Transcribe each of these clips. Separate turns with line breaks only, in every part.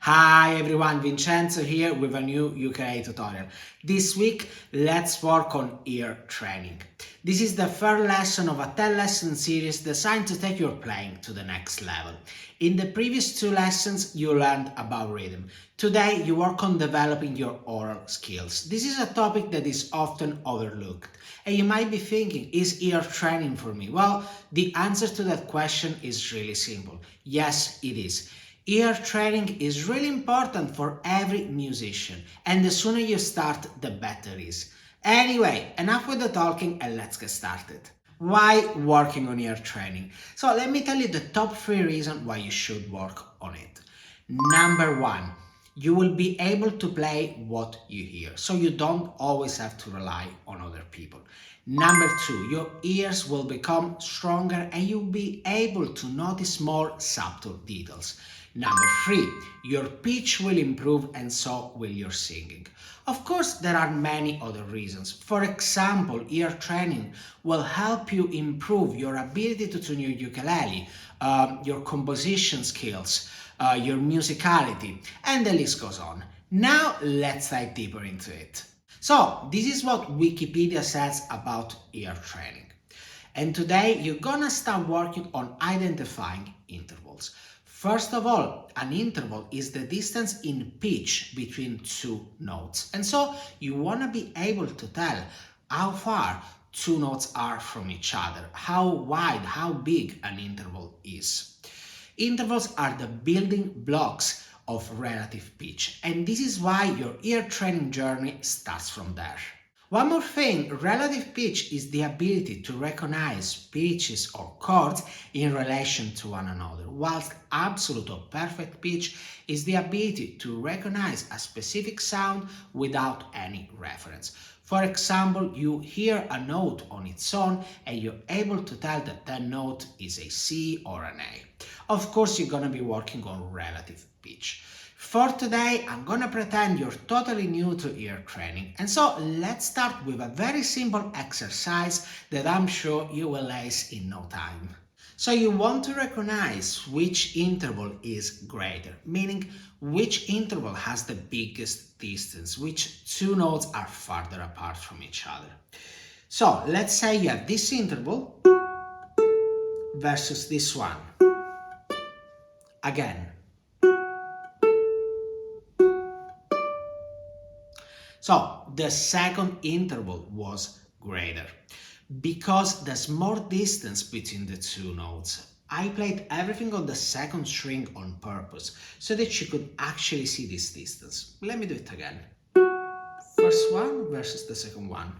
Hi everyone, Vincenzo here with a new ukulele tutorial. This week, let's work on ear training. This is the third lesson of a 10-lesson series designed to take your playing to the next level. In the previous two lessons, you learned about rhythm. Today, you work on developing your aural skills. This is a topic that is often overlooked. And you might be thinking, is ear training for me? Well, the answer to that question is really simple. Yes, it is. Ear training is really important for every musician, and the sooner you start, the better it is. Anyway, enough with the talking and let's get started. Why working on ear training? So let me tell you the top 3 reasons why you should work on it. Number 1, you will be able to play what you hear, so you don't always have to rely on other people. Number 2, your ears will become stronger and you'll be able to notice more subtle details. Number 3, your pitch will improve and so will your singing. Of course, there are many other reasons. For example, ear training will help you improve your ability to tune your ukulele, your composition skills, your musicality, and the list goes on. Now, let's dive deeper into it. So, this is what Wikipedia says about ear training. And today, you're gonna start working on identifying intervals. First of all, an interval is the distance in pitch between two notes. And so you want to be able to tell how far two notes are from each other, how wide, how big an interval is. Intervals are the building blocks of relative pitch, and this is why your ear training journey starts from there. One more thing, relative pitch is the ability to recognize pitches or chords in relation to one another, whilst absolute or perfect pitch is the ability to recognize a specific sound without any reference. For example, you hear a note on its own and you're able to tell that that note is a C or an A. Of course, you're going to be working on relative pitch. For today, I'm gonna pretend you're totally new to ear training, and so let's start with a very simple exercise that I'm sure you will ace in no time. So you want to recognize which interval is greater, meaning which interval has the biggest distance, which two notes are farther apart from each other. So let's say you have this interval versus this one. Again. So the second interval was greater because there's more distance between the two notes. I played everything on the second string on purpose so that you could actually see this distance. Let me do it again. First one versus the second one.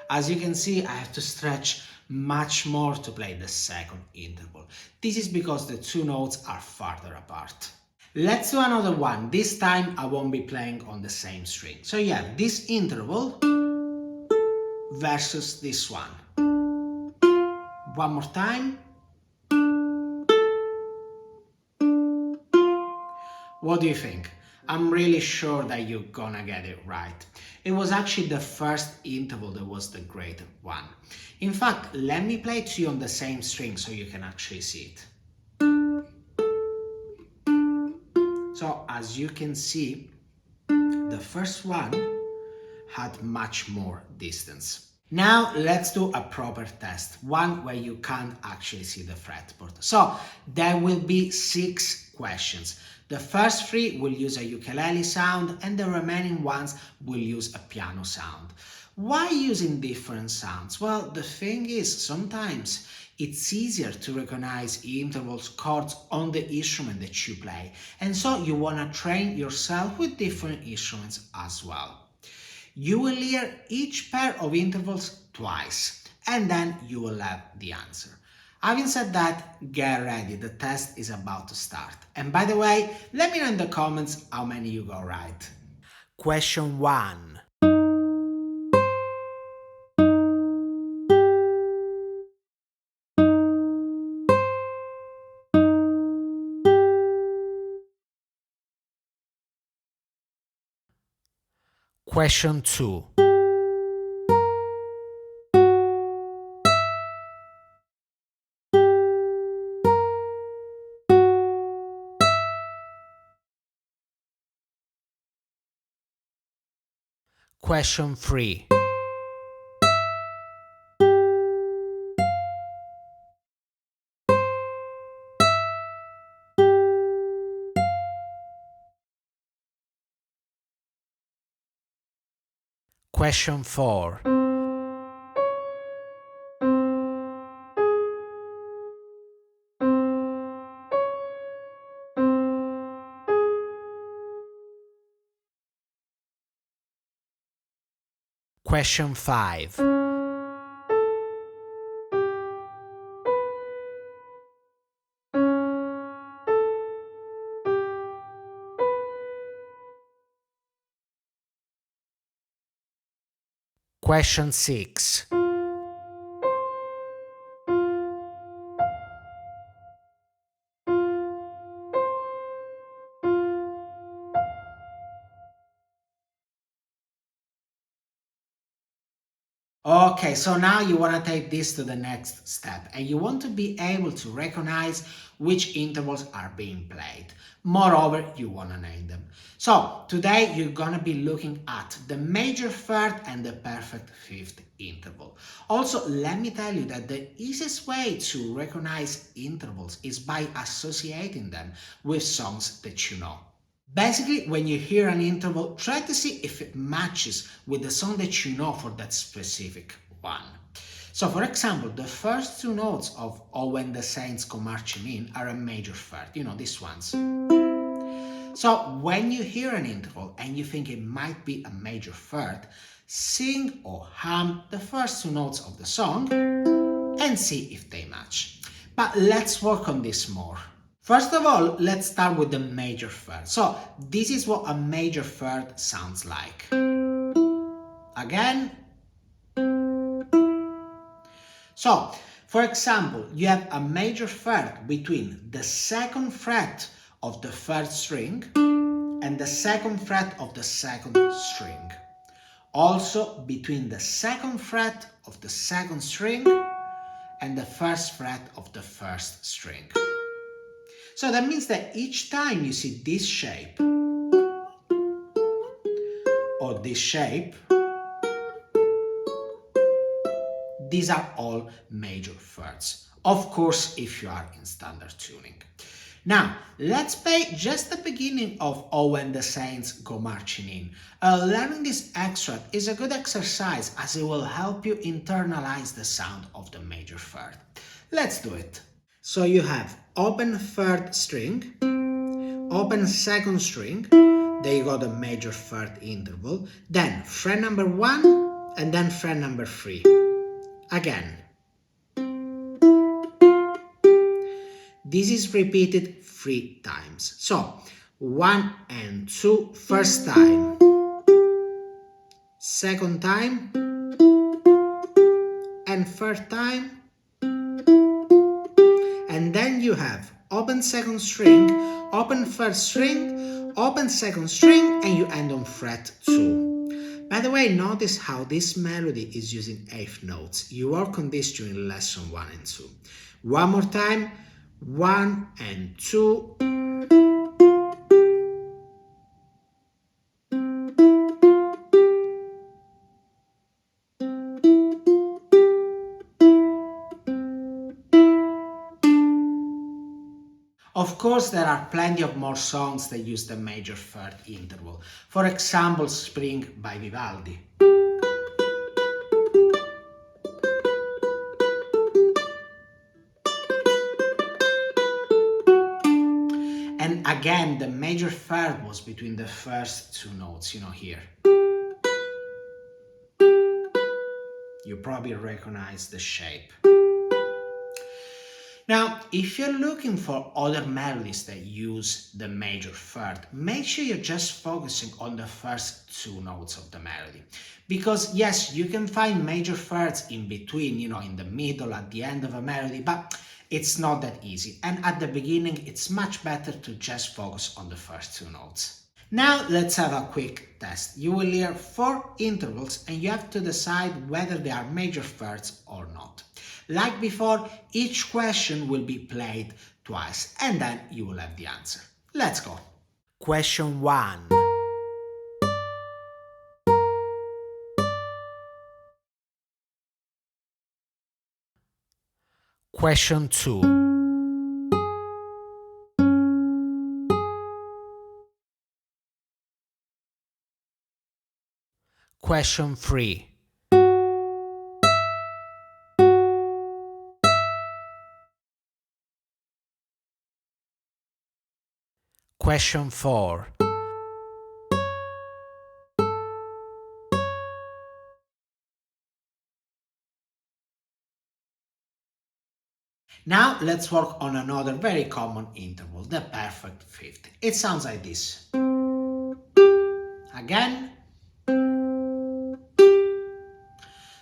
As you can see, I have to stretch much more to play the second interval. This is because the two notes are farther apart. Let's do another one. This time I won't be playing on the same string. So you have this interval versus this one. One more time. What do you think? I'm really sure that you're gonna get it right. It was actually the first interval that was the greater one. In fact, let me play it to you on the same string so you can actually see it. So as you can see, the first one had much more distance. Now let's do a proper test, one where you can't actually see the fretboard. So there will be 6 questions. The first 3 will use a ukulele sound and the remaining ones will use a piano sound. Why using different sounds? Well, the thing is, sometimes it's easier to recognize intervals, chords on the instrument that you play. And so you want to train yourself with different instruments as well. You will hear each pair of intervals twice, and then you will have the answer. Having said that, get ready, the test is about to start. And by the way, let me know in the comments how many you got right. Question 1. Question 2. Question 3. Question 4. Question 5. Question 6. Okay, so now you want to take this to the next step and you want to be able to recognize which intervals are being played. Moreover, you want to name them. So today you're going to be looking at the major third and the perfect fifth interval. Also, let me tell you that the easiest way to recognize intervals is by associating them with songs that you know. Basically, when you hear an interval, try to see if it matches with the song that you know for that specific one. So, for example, the first two notes of "Oh When the Saints Go Marching In" are a major third, you know, these ones. So, when you hear an interval and you think it might be a major third, sing or hum the first two notes of the song and see if they match. But let's work on this more. First of all, let's start with the major third. So this is what a major third sounds like. Again. So, for example, you have a major third between the second fret of the third string and the second fret of the second string. Also between the second fret of the second string and the first fret of the first string. So that means that each time you see this shape or this shape, these are all major thirds. Of course, if you are in standard tuning. Now, let's play just the beginning of "Oh When the Saints Go Marching In." Learning this extract is a good exercise as it will help you internalize the sound of the major third. Let's do it. So you have open third string, open second string, then you got a major third interval, then fret number 1 and then fret number 3. Again. This is repeated 3 times. So 1 and 2 first time, second time, and third time. And then you have open second string, open third string, open second string, and you end on fret 2. By the way, notice how this melody is using eighth notes. You work on this during lesson 1 and 2. One more time, 1 and 2. Of course, there are plenty of more songs that use the major third interval. For example, Spring by Vivaldi. And again, the major third was between the first two notes, you know, here. You probably recognize the shape. Now, if you're looking for other melodies that use the major third, make sure you're just focusing on the first two notes of the melody. Because yes, you can find major thirds in between, you know, in the middle, at the end of a melody, but it's not that easy. And at the beginning, it's much better to just focus on the first two notes. Now let's have a quick test. You will hear 4 intervals and you have to decide whether they are major thirds or not. Like before, each question will be played twice and then you will have the answer. Let's go. Question 1. Question 2. Question 3. Question 4. Now let's work on another very common interval, the perfect fifth. It sounds like this. Again.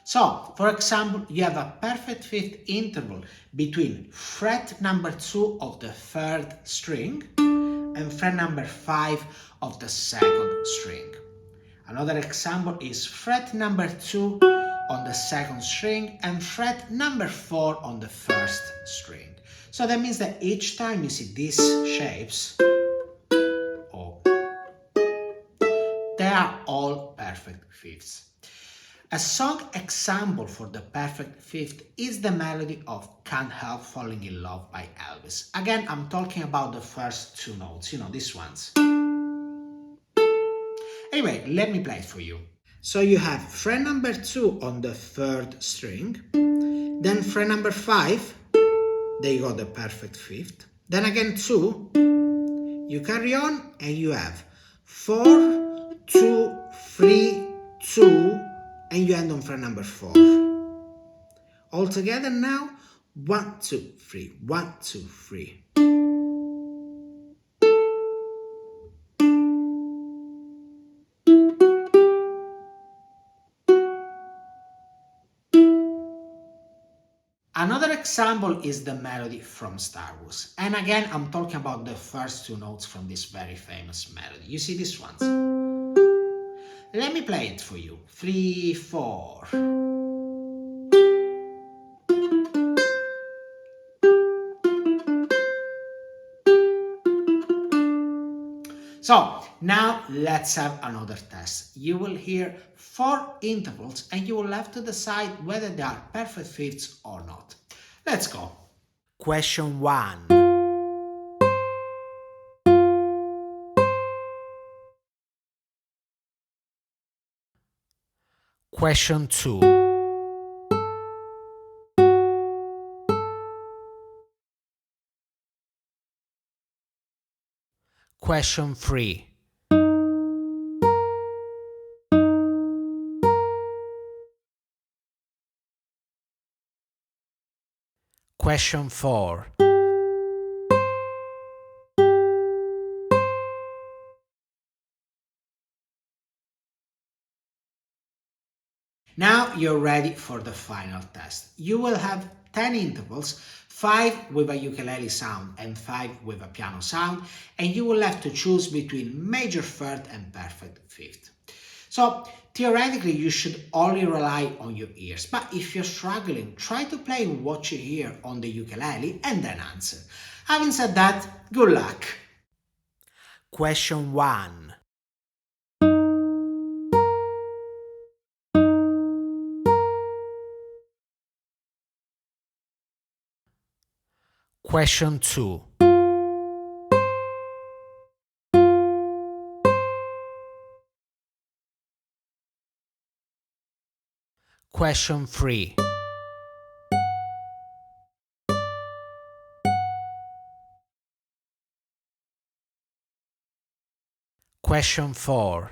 So, for example, you have a perfect fifth interval between fret number 2 of the third string and fret number 5 of the second string. Another example is fret number 2 on the second string and fret number 4 on the first string. So that means that each time you see these shapes, they are all perfect fifths. A song example for the perfect fifth is the melody of Can't Help Falling in Love by Elvis. Again, I'm talking about the first two notes, these ones. Anyway, let me play it for you. So you have fret number 2 on the third string, then fret number 5, there you go, the perfect fifth. Then again 2, you carry on and you have 4, 2, 3, 2, and you end on fret number 4. All together now, 1, 2, 3, 1, 2, 3. Another example is the melody from Star Wars. And again, I'm talking about the first two notes from this very famous melody. You see these ones? Let me play it for you. 3, 4. So now let's have another test. You will hear 4 intervals and you will have to decide whether they are perfect fifths or not. Let's go. Question 1. Question 2. Question 3. Question 4. Now you're ready for the final test. You will have 10 intervals, 5 with a ukulele sound and 5 with a piano sound, and you will have to choose between major third and perfect fifth. So theoretically you should only rely on your ears, but if you're struggling, try to play what you hear on the ukulele and then answer. Having said that, good luck! Question 1. Question 2. Question 3. Question 4.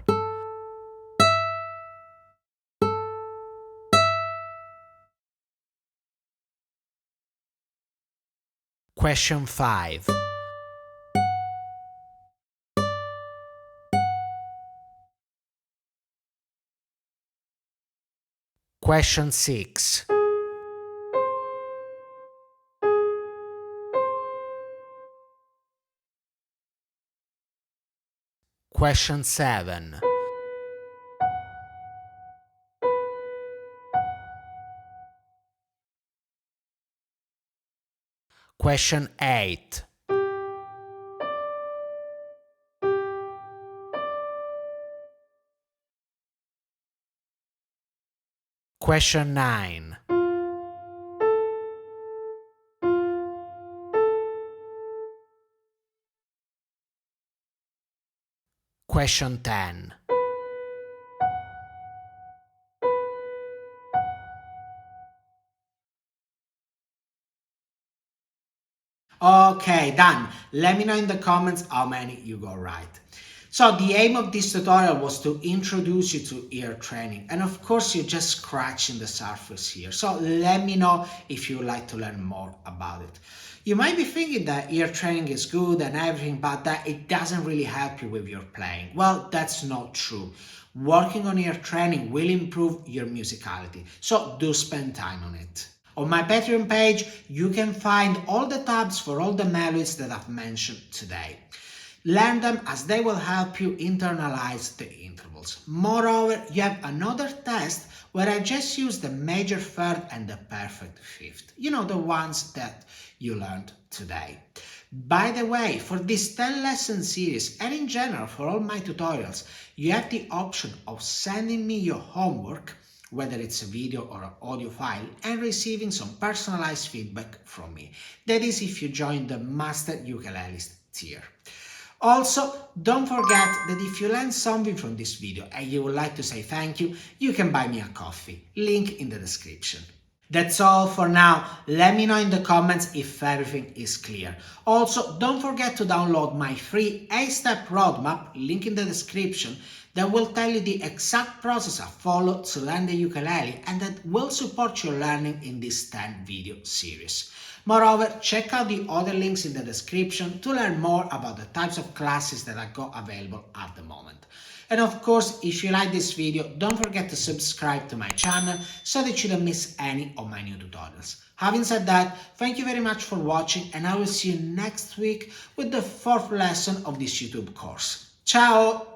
Question 5. Question 6. Question 7. Question 8. Question 9. question 10. Okay, done. Let me know in the comments how many you got right. So the aim of this tutorial was to introduce you to ear training, and of course you're just scratching the surface here. So let me know if you would like to learn more about it. You might be thinking that ear training is good and everything, but that it doesn't really help you with your playing. Well, that's not true. Working on ear training will improve your musicality, so do spend time on it. On my Patreon page, you can find all the tabs for all the melodies that I've mentioned today. Learn them as they will help you internalize the intervals. Moreover, you have another test where I just use the major third and the perfect fifth. You know, the ones that you learned today. By the way, for this 10 lesson series and in general for all my tutorials, you have the option of sending me your homework, whether it's a video or an audio file, and receiving some personalized feedback from me. That is if you join the Master Ukulelist tier. Also, don't forget that if you learned something from this video and you would like to say thank you, you can buy me a coffee. Link in the description. That's all for now. Let me know in the comments if everything is clear. Also, don't forget to download my free 8-step roadmap, link in the description, that will tell you the exact process I follow to learn the ukulele and that will support your learning in this 10 video series. Moreover, check out the other links in the description to learn more about the types of classes that I got available at the moment. And of course, if you like this video, don't forget to subscribe to my channel so that you don't miss any of my new tutorials. Having said that, thank you very much for watching and I will see you next week with the 4th lesson of this YouTube course. Ciao!